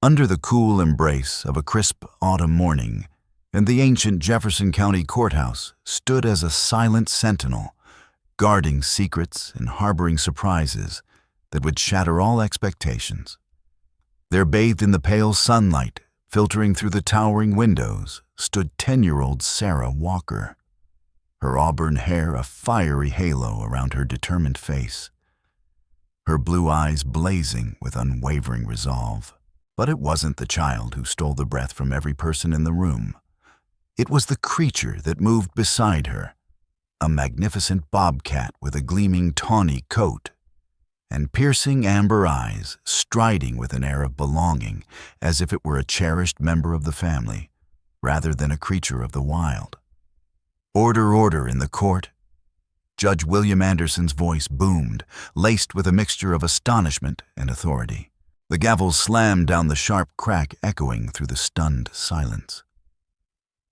Under the cool embrace of a crisp autumn morning, and the ancient Jefferson County Courthouse stood as a silent sentinel, guarding secrets and harboring surprises that would shatter all expectations. There, bathed in the pale sunlight filtering through the towering windows, stood 10-year-old Sarah Walker, her auburn hair a fiery halo around her determined face, her blue eyes blazing with unwavering resolve. But it wasn't the child who stole the breath from every person in the room. It was the creature that moved beside her, a magnificent bobcat with a gleaming tawny coat and piercing amber eyes, striding with an air of belonging, as if it were a cherished member of the family, rather than a creature of the wild. "Order, order in the court!" Judge William Anderson's voice boomed, laced with a mixture of astonishment and authority. The gavel slammed down, the sharp crack echoing through the stunned silence.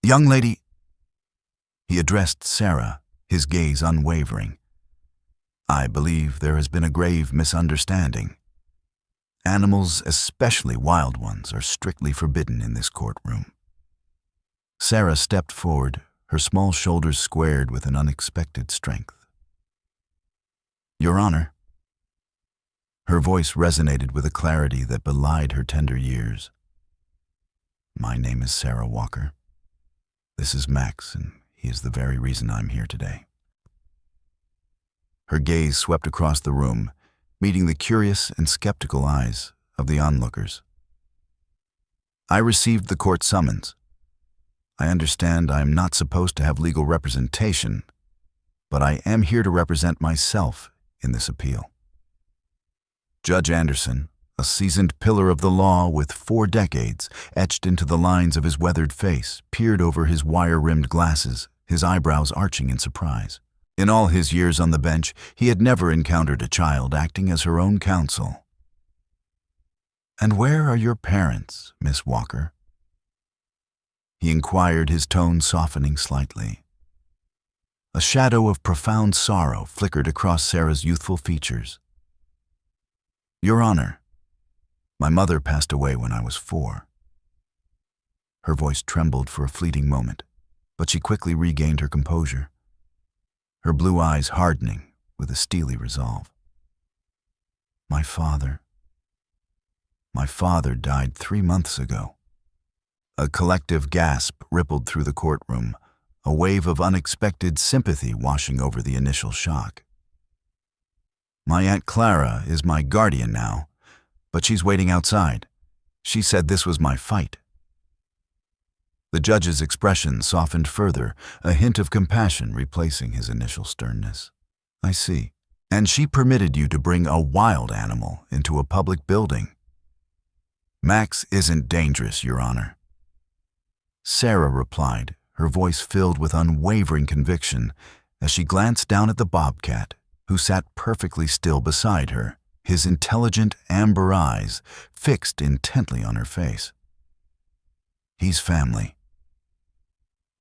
"Young lady," he addressed Sarah, his gaze unwavering. "I believe there has been a grave misunderstanding. Animals, especially wild ones, are strictly forbidden in this courtroom." Sarah stepped forward, her small shoulders squared with an unexpected strength. "Your Honor." Her voice resonated with a clarity that belied her tender years. "My name is Sarah Walker. This is Max, and he is the very reason I'm here today." Her gaze swept across the room, meeting the curious and skeptical eyes of the onlookers. "I received the court summons. I understand I am not supposed to have legal representation, but I am here to represent myself in this appeal." Judge Anderson, a seasoned pillar of the law with 4 decades etched into the lines of his weathered face, peered over his wire-rimmed glasses, his eyebrows arching in surprise. In all his years on the bench, he had never encountered a child acting as her own counsel. "And where are your parents, Miss Walker?" he inquired, his tone softening slightly. A shadow of profound sorrow flickered across Sarah's youthful features. "Your Honor, my mother passed away when I was 4. Her voice trembled for a fleeting moment, but she quickly regained her composure, her blue eyes hardening with a steely resolve. My father died 3 months ago." A collective gasp rippled through the courtroom, a wave of unexpected sympathy washing over the initial shock. "My Aunt Clara is my guardian now, but she's waiting outside. She said this was my fight." The judge's expression softened further, a hint of compassion replacing his initial sternness. "I see. And she permitted you to bring a wild animal into a public building?" "Max isn't dangerous, Your Honor," Sarah replied, her voice filled with unwavering conviction as she glanced down at the bobcat, who sat perfectly still beside her, his intelligent amber eyes fixed intently on her face. "He's family."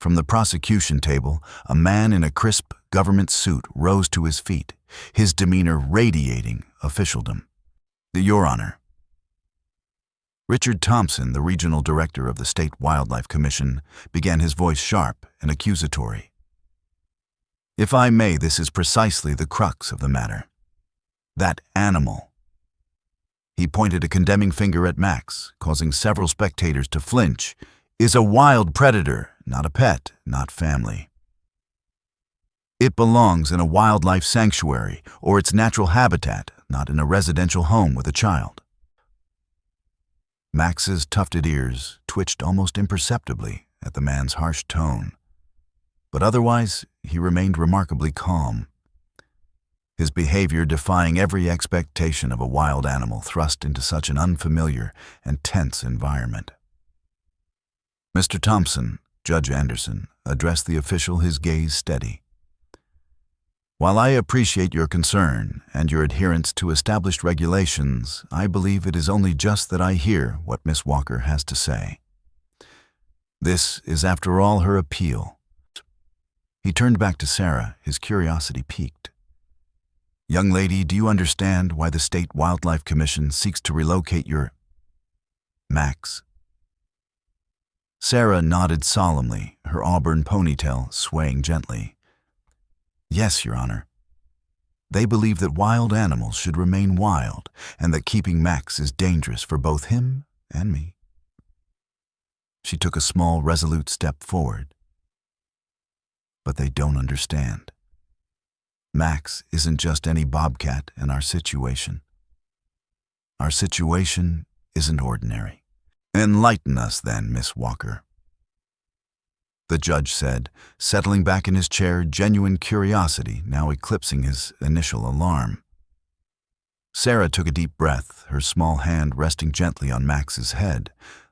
From the prosecution table, a man in a crisp government suit rose to his feet, his demeanor radiating officialdom. "Your Honor." Richard Thompson, the regional director of the State Wildlife Commission, began, his voice sharp and accusatory. "If I may, this is precisely the crux of the matter. That animal." He pointed a condemning finger at Max, causing several spectators to flinch. "Is a wild predator, not a pet, not family. It belongs in a wildlife sanctuary or its natural habitat, not in a residential home with a child." Max's tufted ears twitched almost imperceptibly at the man's harsh tone, but otherwise he remained remarkably calm, his behavior defying every expectation of a wild animal thrust into such an unfamiliar and tense environment. "Mr. Thompson," Judge Anderson addressed the official, his gaze steady. "While I appreciate your concern and your adherence to established regulations, I believe it is only just that I hear what Miss Walker has to say. This is, after all, her appeal." He turned back to Sarah, his curiosity piqued. "Young lady, do you understand why the State Wildlife Commission seeks to relocate your—" Max. Sarah nodded solemnly, her auburn ponytail swaying gently. Yes, Your Honor. They believe that wild animals should remain wild and that keeping Max is dangerous for both him and me. She took a small, resolute step forward. But they don't understand. Max isn't just any bobcat in our situation. Our situation isn't ordinary. Enlighten us then, Miss Walker. The judge said, settling back in his chair, genuine curiosity now eclipsing his initial alarm. Sarah took a deep breath, her small hand resting gently on Max's head,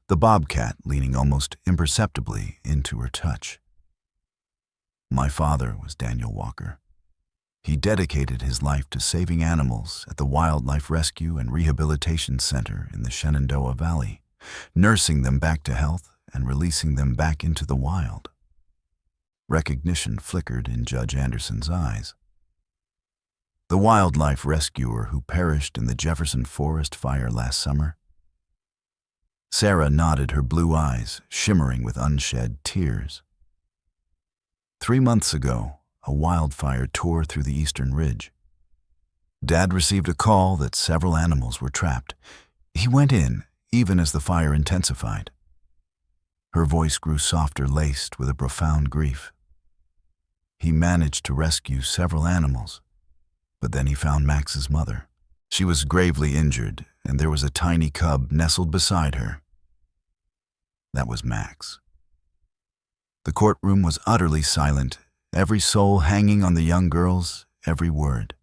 the bobcat leaning almost imperceptibly into her touch. My father was Daniel Walker. He dedicated his life to saving animals at the Wildlife Rescue and Rehabilitation Center in the Shenandoah Valley, nursing them back to health and releasing them back into the wild. Recognition flickered in Judge Anderson's eyes. The wildlife rescuer who perished in the Jefferson Forest fire last summer? Sarah nodded, her blue eyes shimmering with unshed tears. 3 months ago, a wildfire tore through the eastern ridge. Dad received a call that several animals were trapped. He went in, even as the fire intensified. Her voice grew softer, laced with a profound grief. He managed to rescue several animals, but then he found Max's mother. She was gravely injured, and there was a tiny cub nestled beside her. That was Max. The courtroom was utterly silent, every soul hanging on the young girl's every word.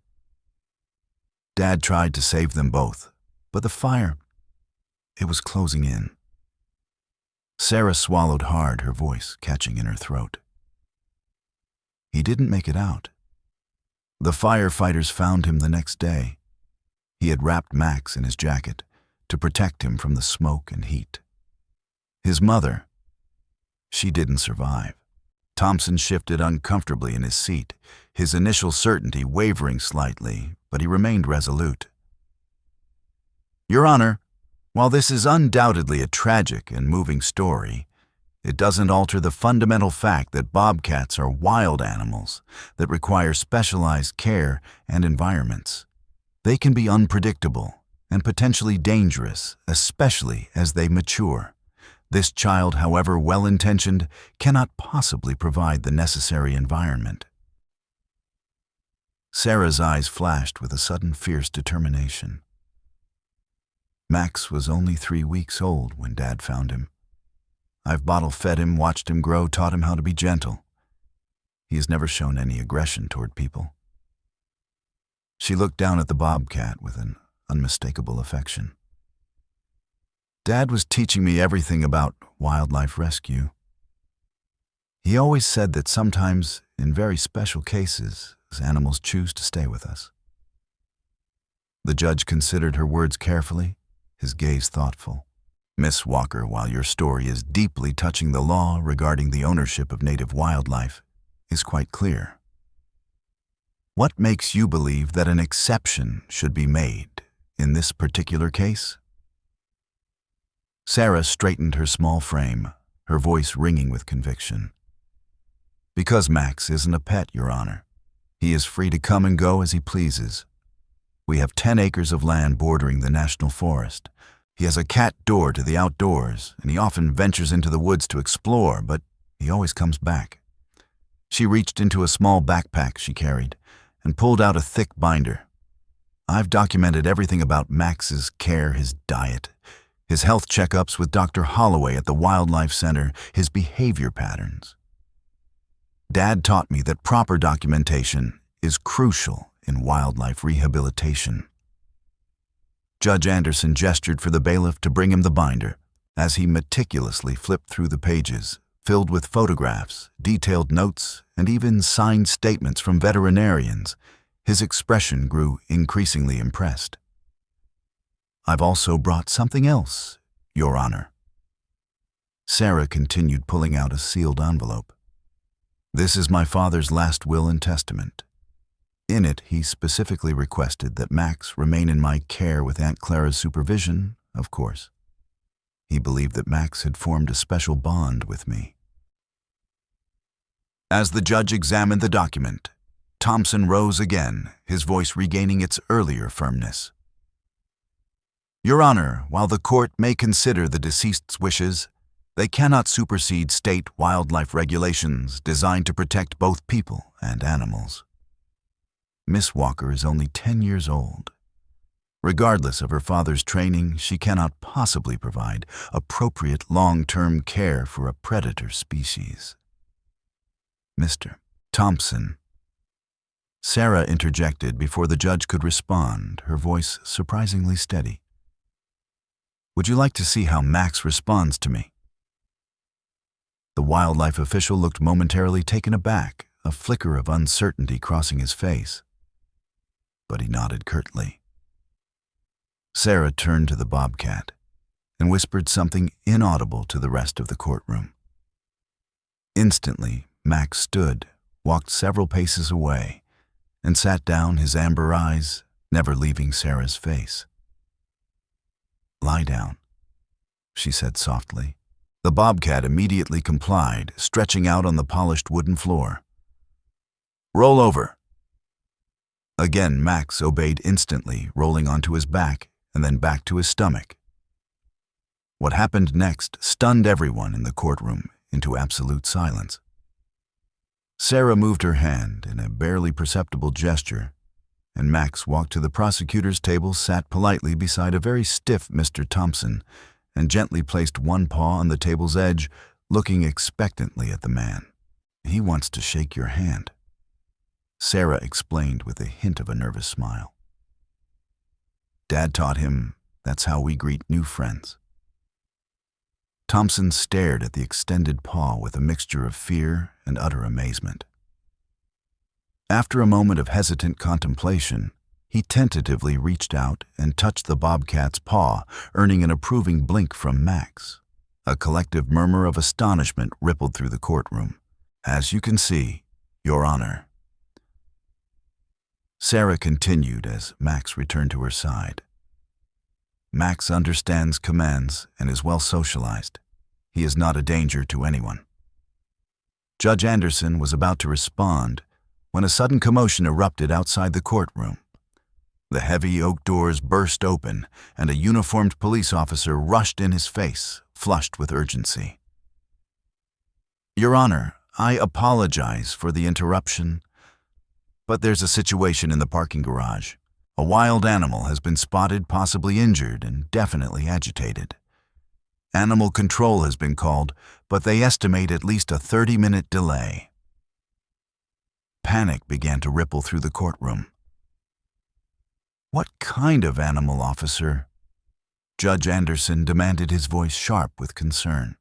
Dad tried to save them both, but the fire, it was closing in. Sarah swallowed hard, her voice catching in her throat. He didn't make it out. The firefighters found him the next day. He had wrapped Max in his jacket to protect him from the smoke and heat. His mother, she didn't survive. Thompson shifted uncomfortably in his seat, his initial certainty wavering slightly, but he remained resolute. Your Honor, while this is undoubtedly a tragic and moving story, it doesn't alter the fundamental fact that bobcats are wild animals that require specialized care and environments. They can be unpredictable and potentially dangerous, especially as they mature. This child, however well-intentioned, cannot possibly provide the necessary environment. Sarah's eyes flashed with a sudden fierce determination. Max was only 3 weeks old when Dad found him. I've bottle-fed him, watched him grow, taught him how to be gentle. He has never shown any aggression toward people. She looked down at the bobcat with an unmistakable affection. Dad was teaching me everything about wildlife rescue. He always said that sometimes, in very special cases, animals choose to stay with us. The judge considered her words carefully, his gaze thoughtful. Miss Walker, while your story is deeply touching the law regarding the ownership of native wildlife, is quite clear. What makes you believe that an exception should be made in this particular case? Sarah straightened her small frame, her voice ringing with conviction. Because Max isn't a pet, Your Honor. He is free to come and go as he pleases. We have 10 acres of land bordering the national forest. He has a cat door to the outdoors, and he often ventures into the woods to explore, but he always comes back. She reached into a small backpack she carried and pulled out a thick binder. I've documented everything about Max's care, his diet, his health checkups with Dr. Holloway at the Wildlife Center, his behavior patterns. Dad taught me that proper documentation is crucial in wildlife rehabilitation. Judge Anderson gestured for the bailiff to bring him the binder. As he meticulously flipped through the pages, filled with photographs, detailed notes, and even signed statements from veterinarians, his expression grew increasingly impressed. I've also brought something else, Your Honor. Sarah continued, pulling out a sealed envelope. This is my father's last will and testament. In it, he specifically requested that Max remain in my care with Aunt Clara's supervision, of course. He believed that Max had formed a special bond with me. As the judge examined the document, Thompson rose again, his voice regaining its earlier firmness. Your Honor, while the court may consider the deceased's wishes, they cannot supersede state wildlife regulations designed to protect both people and animals. Miss Walker is only 10 years old. Regardless of her father's training, she cannot possibly provide appropriate long-term care for a predator species. Mr. Thompson. Sarah interjected before the judge could respond, her voice surprisingly steady. Would you like to see how Max responds to me? The wildlife official looked momentarily taken aback, a flicker of uncertainty crossing his face. But he nodded curtly. Sarah turned to the bobcat and whispered something inaudible to the rest of the courtroom. Instantly, Max stood, walked several paces away, and sat down, his amber eyes never leaving Sarah's face. Lie down, she said softly. The bobcat immediately complied, stretching out on the polished wooden floor. Roll over. Again, Max obeyed instantly, rolling onto his back and then back to his stomach. What happened next stunned everyone in the courtroom into absolute silence. Sarah moved her hand in a barely perceptible gesture, and Max walked to the prosecutor's table, sat politely beside a very stiff Mr. Thompson, and gently placed one paw on the table's edge, looking expectantly at the man. He wants to shake your hand, Sarah explained with a hint of a nervous smile. Dad taught him that's how we greet new friends. Thompson stared at the extended paw with a mixture of fear and utter amazement. After a moment of hesitant contemplation, he tentatively reached out and touched the bobcat's paw, earning an approving blink from Max. A collective murmur of astonishment rippled through the courtroom. As you can see, Your Honor. Sarah continued as Max returned to her side. Max understands commands and is well socialized. He is not a danger to anyone. Judge Anderson was about to respond when a sudden commotion erupted outside the courtroom. The heavy oak doors burst open, and a uniformed police officer rushed in his face, flushed with urgency. Your Honor, I apologize for the interruption, but there's a situation in the parking garage. A wild animal has been spotted, possibly injured, and definitely agitated. Animal control has been called, but they estimate at least a 30-minute delay. Panic began to ripple through the courtroom. What kind of animal, officer? Judge Anderson demanded, his voice sharp with concern.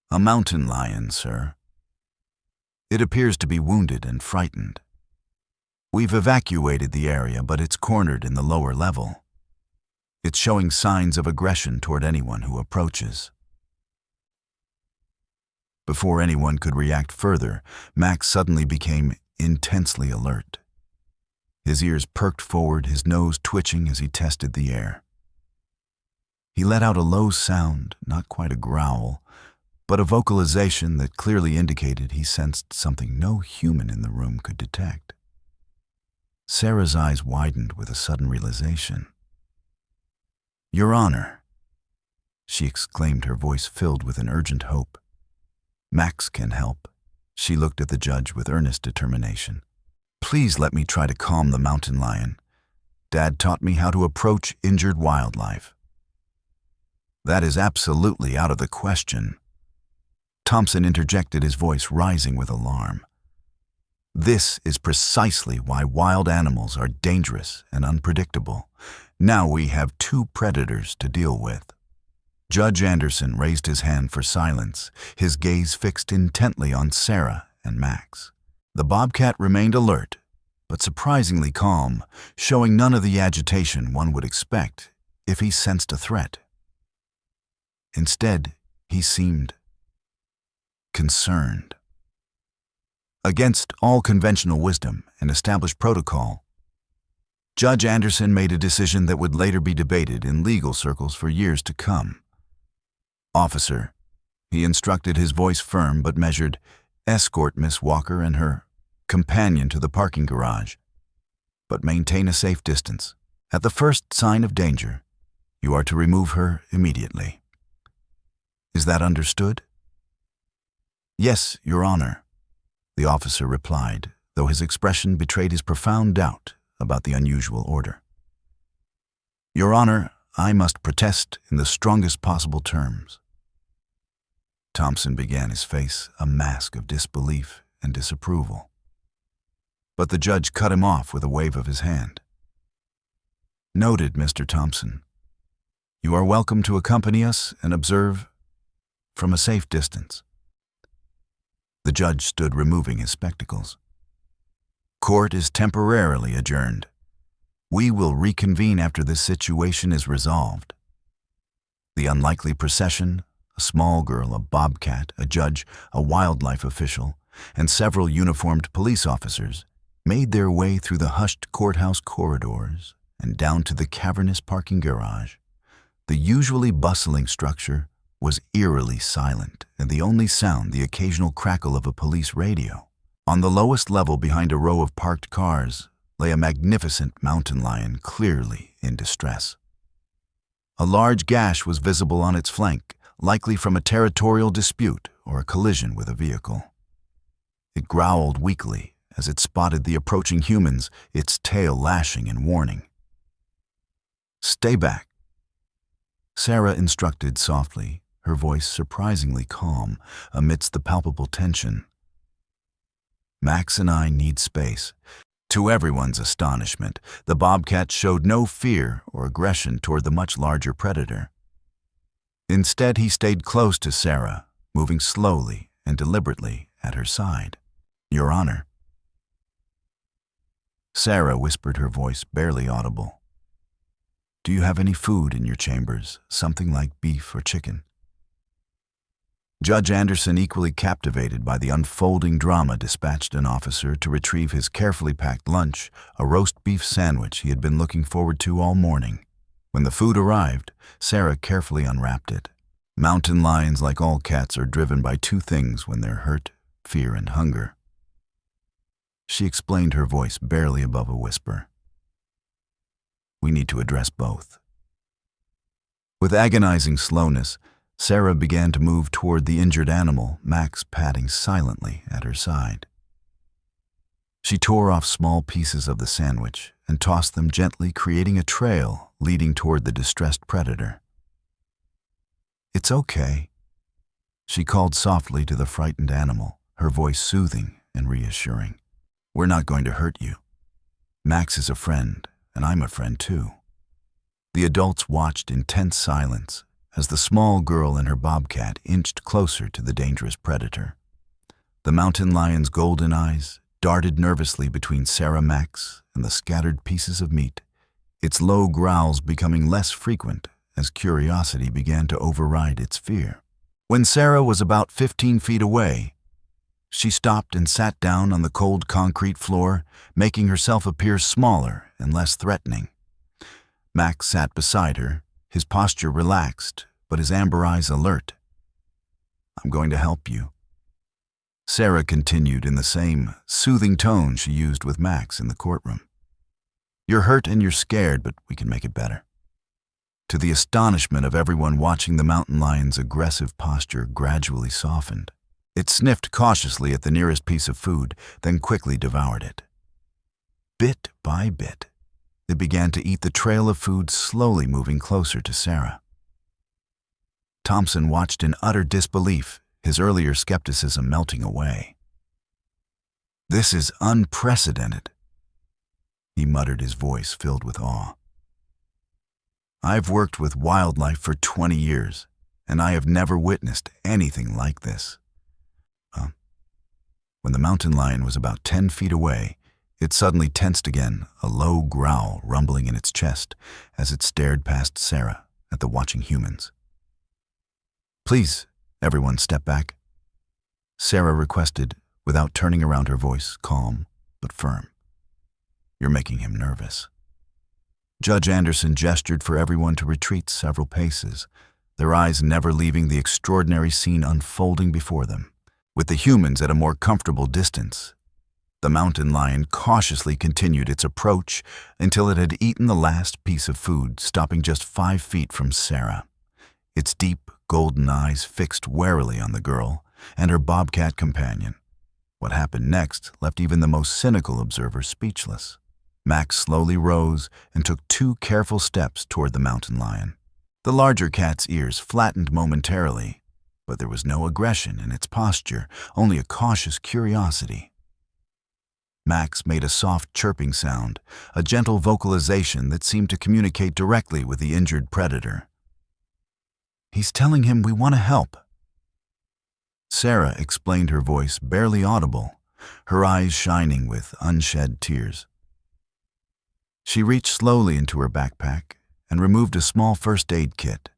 A mountain lion, sir. It appears to be wounded and frightened. We've evacuated the area, but it's cornered in the lower level. It's showing signs of aggression toward anyone who approaches. Before anyone could react further, Max suddenly became intensely alert. His ears perked forward, his nose twitching as he tested the air. He let out a low sound, not quite a growl, but a vocalization that clearly indicated he sensed something no human in the room could detect. Sarah's eyes widened with a sudden realization. Your Honor, she exclaimed, her voice filled with an urgent hope. Max can help. She looked at the judge with earnest determination. Please let me try to calm the mountain lion. Dad taught me how to approach injured wildlife. That is absolutely out of the question. Thompson interjected, his voice rising with alarm. This is precisely why wild animals are dangerous and unpredictable. Now we have two predators to deal with. Judge Anderson raised his hand for silence, his gaze fixed intently on Sarah and Max. The bobcat remained alert, but surprisingly calm, showing none of the agitation one would expect if he sensed a threat. Instead, he seemed concerned. Against all conventional wisdom and established protocol, Judge Anderson made a decision that would later be debated in legal circles for years to come. Officer, he instructed, his voice firm but measured, escort Miss Walker and her companion to the parking garage, but maintain a safe distance. At the first sign of danger, you are to remove her immediately. Is that understood? Yes, Your Honor, the officer replied, though his expression betrayed his profound doubt about the unusual order. Your Honor, I must protest in the strongest possible terms. Thompson began, his face a mask of disbelief and disapproval. But the judge cut him off with a wave of his hand. Noted, Mr. Thompson. You are welcome to accompany us and observe from a safe distance. The judge stood removing his spectacles. Court is temporarily adjourned. We will reconvene after this situation is resolved. The unlikely procession, a small girl, a bobcat, a judge, a wildlife official, and several uniformed police officers made their way through the hushed courthouse corridors and down to the cavernous parking garage. The usually bustling structure was eerily silent, and the only sound the occasional crackle of a police radio. On the lowest level, behind a row of parked cars, lay a magnificent mountain lion, clearly in distress. A large gash was visible on its flank, likely from a territorial dispute or a collision with a vehicle. It growled weakly as it spotted the approaching humans, its tail lashing in warning. Stay back, Sarah instructed softly, her voice surprisingly calm amidst the palpable tension. Max and I need space. To everyone's astonishment, the bobcat showed no fear or aggression toward the much larger predator. Instead, he stayed close to Sarah, moving slowly and deliberately at her side. Your Honor. Sarah whispered, her voice barely audible. Do you have any food in your chambers, something like beef or chicken? Judge Anderson, equally captivated by the unfolding drama, dispatched an officer to retrieve his carefully packed lunch, a roast beef sandwich he had been looking forward to all morning. When the food arrived, Sarah carefully unwrapped it. Mountain lions, like all cats, are driven by two things when they're hurt: fear and hunger. She explained, her voice barely above a whisper. We need to address both. With agonizing slowness, Sarah began to move toward the injured animal, Max padding silently at her side. She tore off small pieces of the sandwich and tossed them gently, creating a trail leading toward the distressed predator. It's okay, she called softly to the frightened animal, her voice soothing and reassuring. We're not going to hurt you. Max is a friend, and I'm a friend too. The adults watched in tense silence as the small girl and her bobcat inched closer to the dangerous predator. The mountain lion's golden eyes darted nervously between Sarah, Max, and the scattered pieces of meat, its low growls becoming less frequent as curiosity began to override its fear. When Sarah was about 15 feet away, she stopped and sat down on the cold concrete floor, making herself appear smaller and less threatening. Max sat beside her, his posture relaxed, but his amber eyes alert. I'm going to help you, Sarah continued in the same soothing tone she used with Max in the courtroom. You're hurt and you're scared, but we can make it better. To the astonishment of everyone watching, the mountain lion's aggressive posture gradually softened. It sniffed cautiously at the nearest piece of food, then quickly devoured it. Bit by bit, it began to eat the trail of food, slowly moving closer to Sarah. Thompson watched in utter disbelief, his earlier skepticism melting away. This is unprecedented, he muttered, his voice filled with awe. I've worked with wildlife for 20 years, and I have never witnessed anything like this. When the mountain lion was about 10 feet away, it suddenly tensed again, a low growl rumbling in its chest as it stared past Sarah at the watching humans. Please, everyone step back, Sarah requested, without turning around, her voice calm but firm. You're making him nervous. Judge Anderson gestured for everyone to retreat several paces, their eyes never leaving the extraordinary scene unfolding before them. With the humans at a more comfortable distance, the mountain lion cautiously continued its approach until it had eaten the last piece of food, stopping just 5 feet from Sarah, its deep, golden eyes fixed warily on the girl and her bobcat companion. What happened next left even the most cynical observer speechless. Max slowly rose and took 2 careful steps toward the mountain lion. The larger cat's ears flattened momentarily, but there was no aggression in its posture, only a cautious curiosity. Max made a soft chirping sound, a gentle vocalization that seemed to communicate directly with the injured predator. "He's telling him we want to help." Sarah explained, her voice barely audible, her eyes shining with unshed tears. She reached slowly into her backpack and removed a small first aid kit.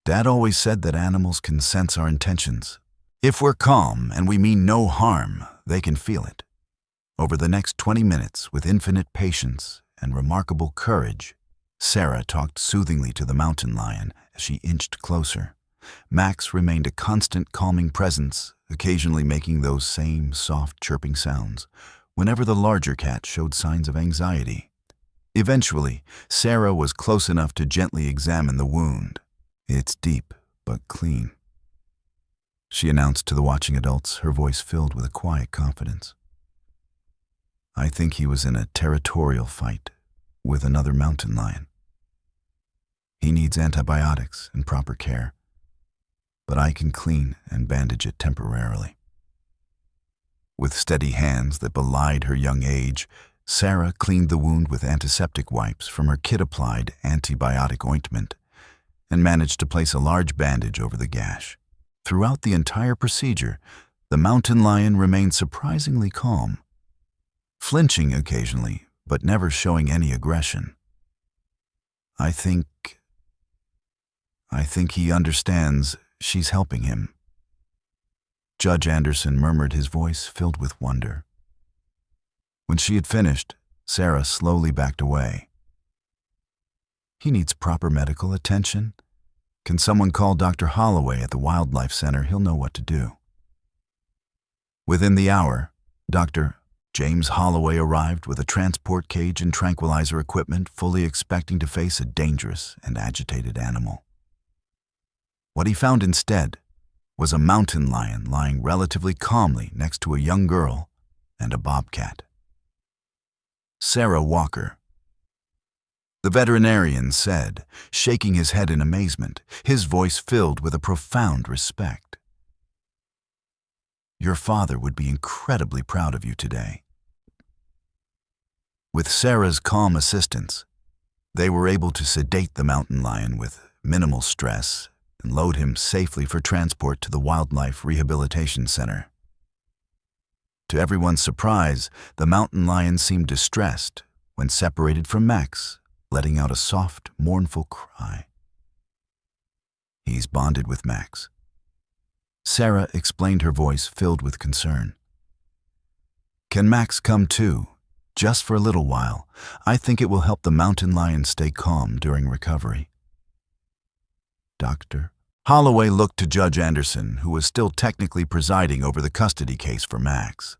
"Dad always said that animals can sense our intentions. If we're calm and we mean no harm, they can feel it." Over the next 20 minutes, with infinite patience and remarkable courage, Sarah talked soothingly to the mountain lion as she inched closer. Max remained a constant calming presence, occasionally making those same soft chirping sounds whenever the larger cat showed signs of anxiety. Eventually, Sarah was close enough to gently examine the wound. "It's deep, but clean," she announced to the watching adults, her voice filled with a quiet confidence. "I think he was in a territorial fight with another mountain lion. He needs antibiotics and proper care, but I can clean and bandage it temporarily." With steady hands that belied her young age, Sarah cleaned the wound with antiseptic wipes from her kit-applied antibiotic ointment and managed to place a large bandage over the gash. Throughout the entire procedure, the mountain lion remained surprisingly calm, flinching occasionally, but never showing any aggression. I think he understands she's helping him," Judge Anderson murmured, his voice filled with wonder. When she had finished, Sarah slowly backed away. "He needs proper medical attention. Can someone call Dr. Holloway at the Wildlife Center? He'll know what to do." Within the hour, Dr. James Holloway arrived with a transport cage and tranquilizer equipment, fully expecting to face a dangerous and agitated animal. What he found instead was a mountain lion lying relatively calmly next to a young girl and a bobcat. Sarah Walker, the veterinarian said, shaking his head in amazement, his voice filled with a profound respect. "Your father would be incredibly proud of you today." With Sarah's calm assistance, they were able to sedate the mountain lion with minimal stress and load him safely for transport to the Wildlife Rehabilitation Center. To everyone's surprise, the mountain lion seemed distressed when separated from Max, letting out a soft, mournful cry. "He's bonded with Max," Sarah explained, her voice filled with concern. "Can Max come too, just for a little while? I think it will help the mountain lion stay calm during recovery." Dr. Holloway looked to Judge Anderson, who was still technically presiding over the custody case for Max.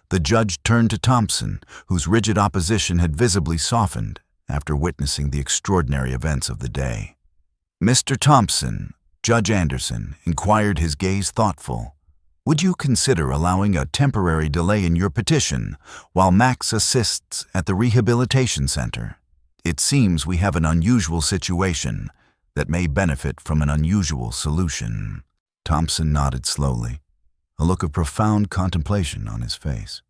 The judge turned to Thompson, whose rigid opposition had visibly softened after witnessing the extraordinary events of the day. "Mr. Thompson," Judge Anderson inquired, his gaze thoughtful, "would you consider allowing a temporary delay in your petition while Max assists at the rehabilitation center? It seems we have an unusual situation that may benefit from an unusual solution." Thompson nodded slowly, a look of profound contemplation on his face.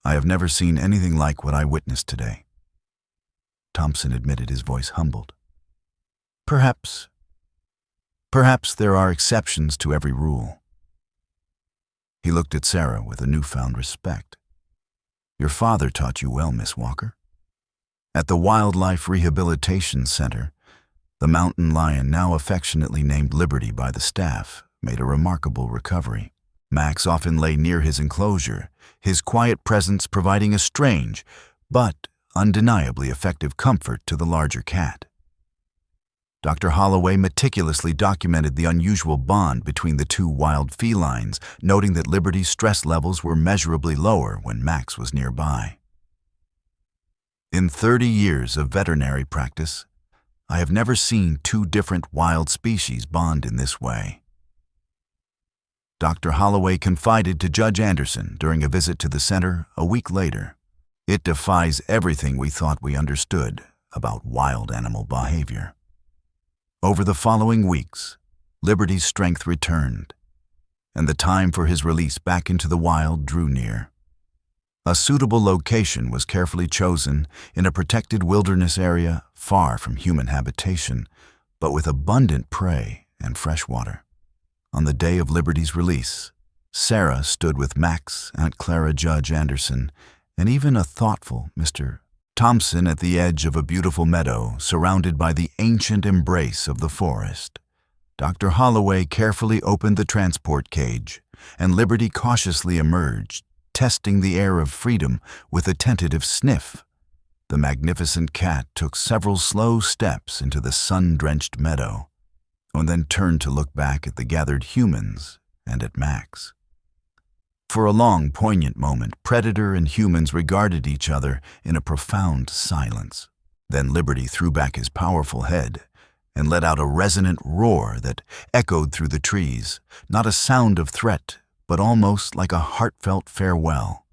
"I have never seen anything like what I witnessed today," Thompson admitted, his voice humbled. Perhaps there are exceptions to every rule." He looked at Sarah with a newfound respect. "Your father taught you well, Miss Walker." At the Wildlife Rehabilitation Center, the mountain lion, now affectionately named Liberty by the staff, made a remarkable recovery. Max often lay near his enclosure, his quiet presence providing a strange but undeniably effective comfort to the larger cat. Dr. Holloway meticulously documented the unusual bond between the two wild felines, noting that Liberty's stress levels were measurably lower when Max was nearby. In 30 years of veterinary practice, I have never seen two different wild species bond in this way. Dr. Holloway confided to Judge Anderson during a visit to the center a week later. It defies everything we thought we understood about wild animal behavior. Over the following weeks, Liberty's strength returned, and the time for his release back into the wild drew near. A suitable location was carefully chosen in a protected wilderness area far from human habitation, but with abundant prey and fresh water. On the day of Liberty's release, Sarah stood with Max, Aunt Clara, Judge Anderson, and even a thoughtful Mr. Thompson at the edge of a beautiful meadow surrounded by the ancient embrace of the forest. Dr. Holloway carefully opened the transport cage, and Liberty cautiously emerged, testing the air of freedom with a tentative sniff. The magnificent cat took several slow steps into the sun-drenched meadow, and then turned to look back at the gathered humans and at Max. For a long, poignant moment, predator and humans regarded each other in a profound silence. Then Liberty threw back his powerful head and let out a resonant roar that echoed through the trees, not a sound of threat, but almost like a heartfelt farewell.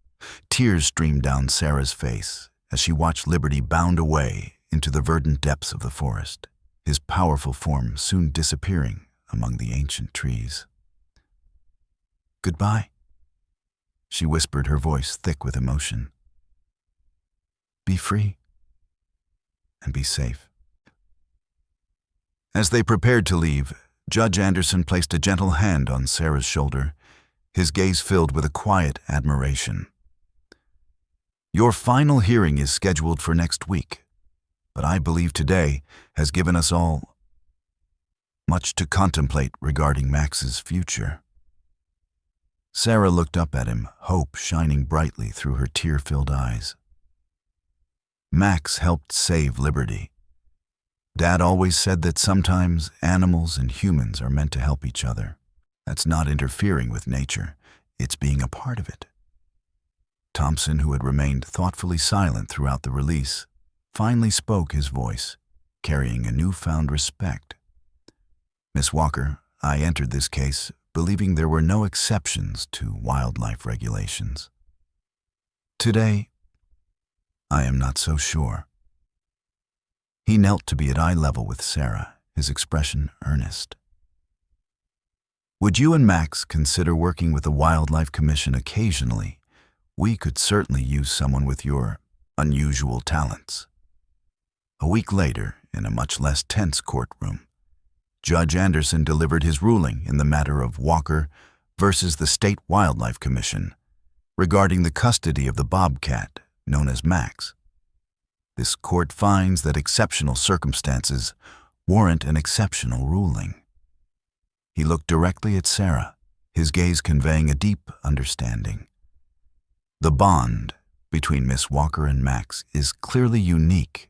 Tears streamed down Sarah's face as she watched Liberty bound away into the verdant depths of the forest, his powerful form soon disappearing among the ancient trees. "Goodbye," she whispered, her voice thick with emotion. "Be free and be safe." As they prepared to leave, Judge Anderson placed a gentle hand on Sarah's shoulder, his gaze filled with a quiet admiration. "Your final hearing is scheduled for next week, but I believe today has given us all much to contemplate regarding Max's future." Sarah looked up at him, hope shining brightly through her tear-filled eyes. "Max helped save Liberty. Dad always said that sometimes animals and humans are meant to help each other. That's not interfering with nature, it's being a part of it." Thompson, who had remained thoughtfully silent throughout the release, finally spoke, his voice carrying a newfound respect. "Miss Walker, I entered this case believing there were no exceptions to wildlife regulations. Today, I am not so sure." He knelt to be at eye level with Sarah, his expression earnest. "Would you and Max consider working with the Wildlife Commission occasionally? We could certainly use someone with your unusual talents." A week later, in a much less tense courtroom, Judge Anderson delivered his ruling in the matter of Walker versus the State Wildlife Commission regarding the custody of the bobcat known as Max. This court finds that exceptional circumstances warrant an exceptional ruling. He looked directly at Sarah, his gaze conveying a deep understanding. The bond between Miss Walker and Max is clearly unique,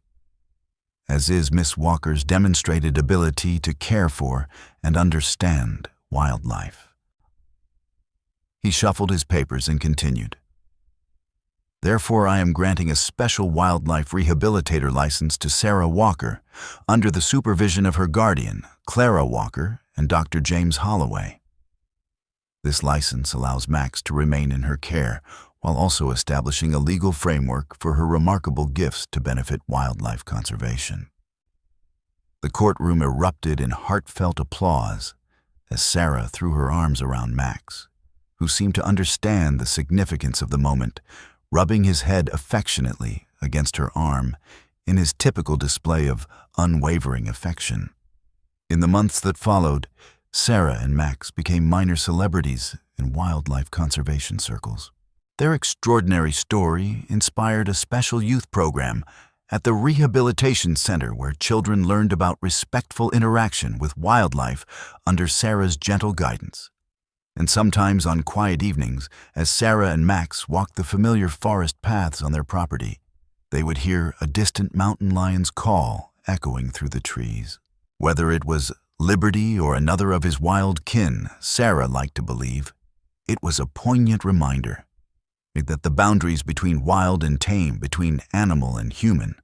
as is Miss Walker's demonstrated ability to care for and understand wildlife. He shuffled his papers and continued. "Therefore, I am granting a special wildlife rehabilitator license to Sarah Walker under the supervision of her guardian, Clara Walker, and Dr. James Holloway. This license allows Max to remain in her care while also establishing a legal framework for her remarkable gifts to benefit wildlife conservation." The courtroom erupted in heartfelt applause as Sarah threw her arms around Max, who seemed to understand the significance of the moment, rubbing his head affectionately against her arm in his typical display of unwavering affection. In the months that followed, Sarah and Max became minor celebrities in wildlife conservation circles. Their extraordinary story inspired a special youth program at the Rehabilitation Center where children learned about respectful interaction with wildlife under Sarah's gentle guidance. And sometimes on quiet evenings, as Sarah and Max walked the familiar forest paths on their property, they would hear a distant mountain lion's call echoing through the trees. Whether it was Liberty or another of his wild kin, Sarah liked to believe, it was a poignant reminder that the boundaries between wild and tame, between animal and human,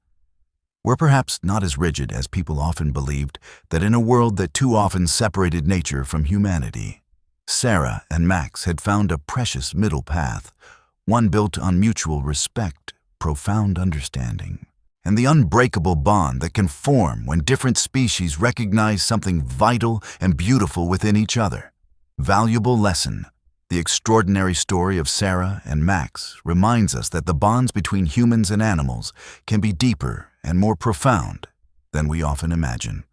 were perhaps not as rigid as people often believed, that in a world that too often separated nature from humanity, Sarah and Max had found a precious middle path, one built on mutual respect, profound understanding, and the unbreakable bond that can form when different species recognize something vital and beautiful within each other. Valuable lesson. The extraordinary story of Sarah and Max reminds us that the bonds between humans and animals can be deeper and more profound than we often imagine.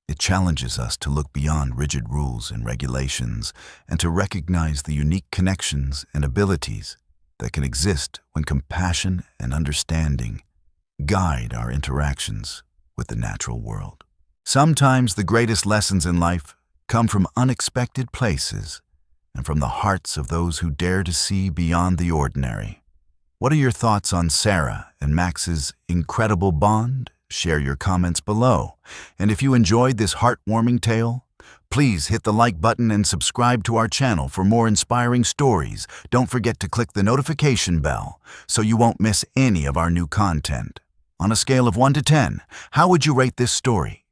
It challenges us to look beyond rigid rules and regulations and to recognize the unique connections and abilities that can exist when compassion and understanding guide our interactions with the natural world. Sometimes the greatest lessons in life come from unexpected places and from the hearts of those who dare to see beyond the ordinary. What are your thoughts on Sarah and Max's incredible bond? Share your comments below. And if you enjoyed this heartwarming tale, please hit the like button and subscribe to our channel for more inspiring stories. Don't forget to click the notification bell so you won't miss any of our new content. On a scale of 1 to 10, how would you rate this story?